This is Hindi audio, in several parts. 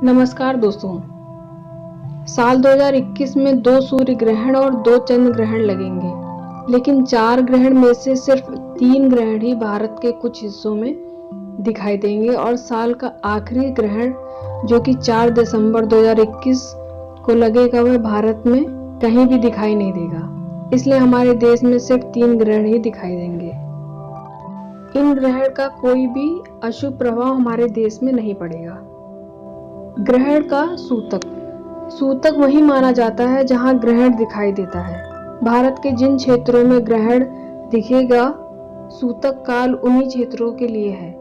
नमस्कार दोस्तों। साल 2021 में 2 सूर्य ग्रहण और 2 चंद्र ग्रहण लगेंगे, लेकिन 4 ग्रहण में से सिर्फ 3 ग्रहण ही भारत के कुछ हिस्सों में दिखाई देंगे और साल का आखिरी ग्रहण जो कि 4 दिसंबर 2021 को लगेगा वह भारत में कहीं भी दिखाई नहीं देगा। इसलिए हमारे देश में सिर्फ 3 ग्रहण ही दिखाई देंगे। इन ग्रहण का कोई भी अशुभ प्रभाव हमारे देश में नहीं पड़ेगा। ग्रहण का सूतक वही माना जाता है जहां ग्रहण दिखाई देता है। भारत के जिन क्षेत्रों में ग्रहण दिखेगा, सूतक काल उन्हीं क्षेत्रों के लिए है।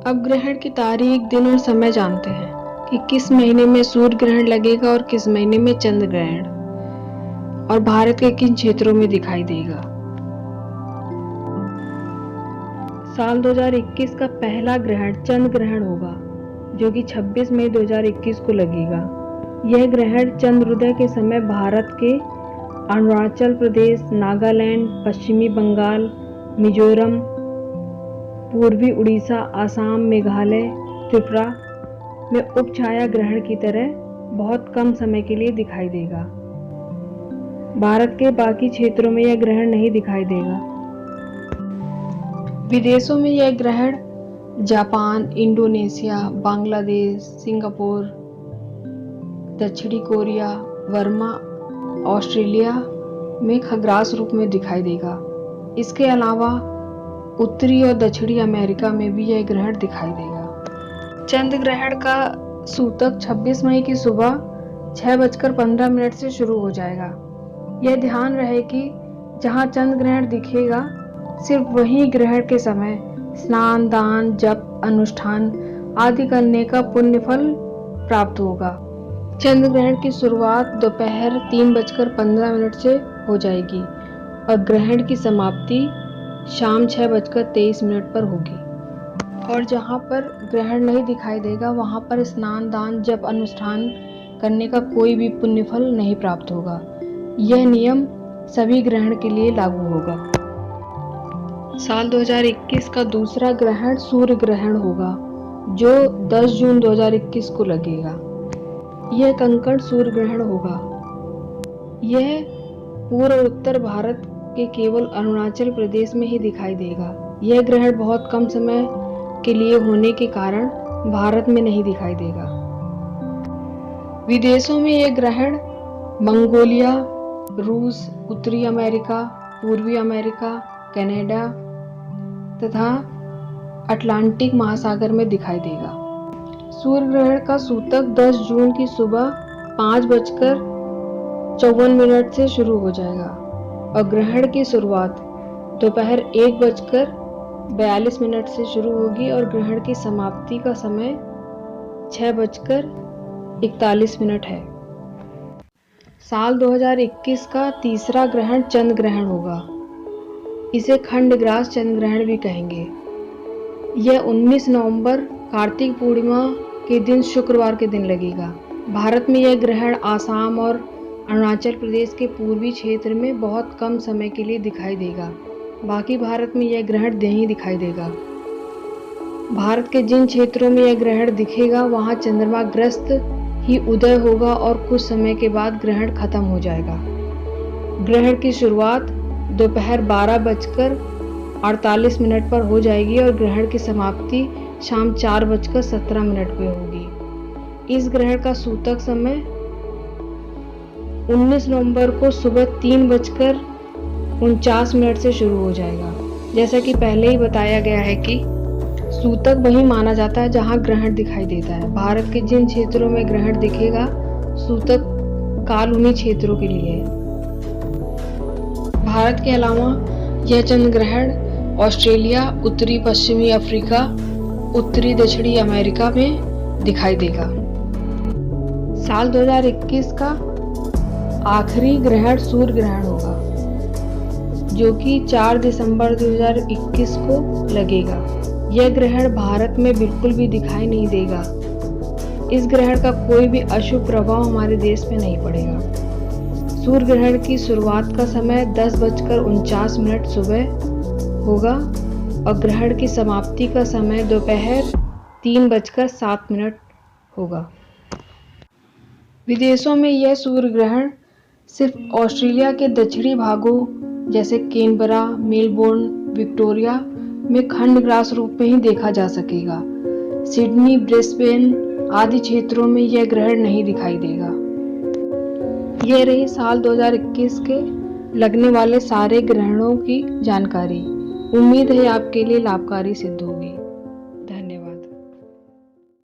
अब ग्रहण की तारीख, दिन और समय जानते हैं कि किस महीने में सूर्य ग्रहण लगेगा और किस महीने में चंद्र ग्रहण, और भारत के किन क्षेत्रों में दिखाई देगा। साल 2021 का पहला ग्रहण चंद्र ग्रहण होगा, जो कि 26 मई 2021 को लगेगा। यह ग्रहण चंद्रोदय के समय भारत के अरुणाचल प्रदेश, नागालैंड, पश्चिमी बंगाल, मिजोरम, पूर्वी उड़ीसा, आसाम, मेघालय, त्रिपुरा में उपछाया ग्रहण की तरह बहुत कम समय के लिए दिखाई देगा। भारत के बाकी क्षेत्रों में यह ग्रहण नहीं दिखाई देगा। विदेशों में यह ग्रहण जापान, इंडोनेशिया, बांग्लादेश, सिंगापुर, दक्षिणी कोरिया, बर्मा, ऑस्ट्रेलिया में खग्रास रूप में दिखाई देगा। इसके अलावा उत्तरी और दक्षिणी अमेरिका में भी यह ग्रहण दिखाई देगा। चंद्र ग्रहण का सूतक 26 मई की सुबह 6:15 से शुरू हो जाएगा। यह ध्यान रहे कि जहां चंद्र ग्रहण दिखेगा, सिर्फ वही ग्रहण के समय स्नान, दान, जप, अनुष्ठान आदि करने का पुण्य फल प्राप्त होगा। चंद्र ग्रहण की शुरुआत दोपहर 3:15 से हो जाएगी और ग्रहण की समाप्ति शाम 6:23 पर होगी। और जहां पर ग्रहण नहीं दिखाई देगा, वहां पर स्नान, दान, जप, अनुष्ठान करने का कोई भी पुण्य फल नहीं प्राप्त होगा। यह नियम सभी ग्रहण के लिए लागू होगा। साल 2021 का दूसरा ग्रहण सूर्य ग्रहण होगा, जो 10 जून 2021 को लगेगा। यह कंकड़ सूर्य ग्रहण होगा। यह पूर्व और उत्तर भारत के केवल अरुणाचल प्रदेश में ही दिखाई देगा। यह ग्रहण बहुत कम समय के लिए होने के कारण भारत में नहीं दिखाई देगा। विदेशों में यह ग्रहण मंगोलिया, रूस, उत्तरी अमेरिका, पूर्वी अमेरिका, कनाडा तथा अटलांटिक महासागर में दिखाई देगा। सूर्य ग्रहण का सूतक 10 जून की सुबह 5:54 से शुरू हो जाएगा और ग्रहण की शुरुआत दोपहर 1:42 से शुरू होगी और ग्रहण की समाप्ति का समय 6:41 है। साल 2021 का तीसरा ग्रहण चंद्र ग्रहण होगा। इसे खंडग्रास चंद्र ग्रहण भी कहेंगे। यह 19 नवंबर कार्तिक पूर्णिमा के दिन शुक्रवार के दिन लगेगा। भारत में यह ग्रहण आसाम और अरुणाचल प्रदेश के पूर्वी क्षेत्र में बहुत कम समय के लिए दिखाई देगा। बाकी भारत में यह ग्रहण नहीं दिखाई देगा। भारत के जिन क्षेत्रों में यह ग्रहण दिखेगा, वहां चंद्रमा ग्रस्त ही उदय होगा और कुछ समय के बाद ग्रहण खत्म हो जाएगा। ग्रहण की शुरुआत दोपहर 12:48 पर हो जाएगी और ग्रहण की समाप्ति शाम 4:17 पे होगी। इस ग्रहण का सूतक समय 19 नवंबर को सुबह 3:49 से शुरू हो जाएगा। जैसा कि पहले ही बताया गया है कि सूतक वही माना जाता है जहां ग्रहण दिखाई देता है। भारत के जिन क्षेत्रों में ग्रहण दिखेगा, सूतक काल उन्हीं क्षेत्रों के लिए है। भारत के अलावा यह चंद्र ग्रहण ऑस्ट्रेलिया, उत्तरी पश्चिमी अफ्रीका, उत्तरी दक्षिणी अमेरिका में दिखाई देगा। साल 2021 का आखिरी ग्रहण सूर्य ग्रहण होगा, जो कि 4 दिसंबर 2021 को लगेगा। यह ग्रहण भारत में बिल्कुल भी दिखाई नहीं देगा। इस ग्रहण का कोई भी अशुभ प्रभाव हमारे देश में नहीं पड़ेगा। सूर्य ग्रहण की शुरुआत का समय 10:49 सुबह होगा और ग्रहण की समाप्ति का समय दोपहर 3:07 होगा। विदेशों में यह सूर्य ग्रहण सिर्फ ऑस्ट्रेलिया के दक्षिणी भागों जैसे कैनबरा, मेलबोर्न, विक्टोरिया में खंडग्रास रूप में ही देखा जा सकेगा। सिडनी, ब्रिस्बेन आदि क्षेत्रों में यह ग्रहण नहीं दिखाई देगा। यह रही साल 2021 के लगने वाले सारे ग्रहणों की जानकारी। उम्मीद है आपके लिए लाभकारी सिद्ध होगी।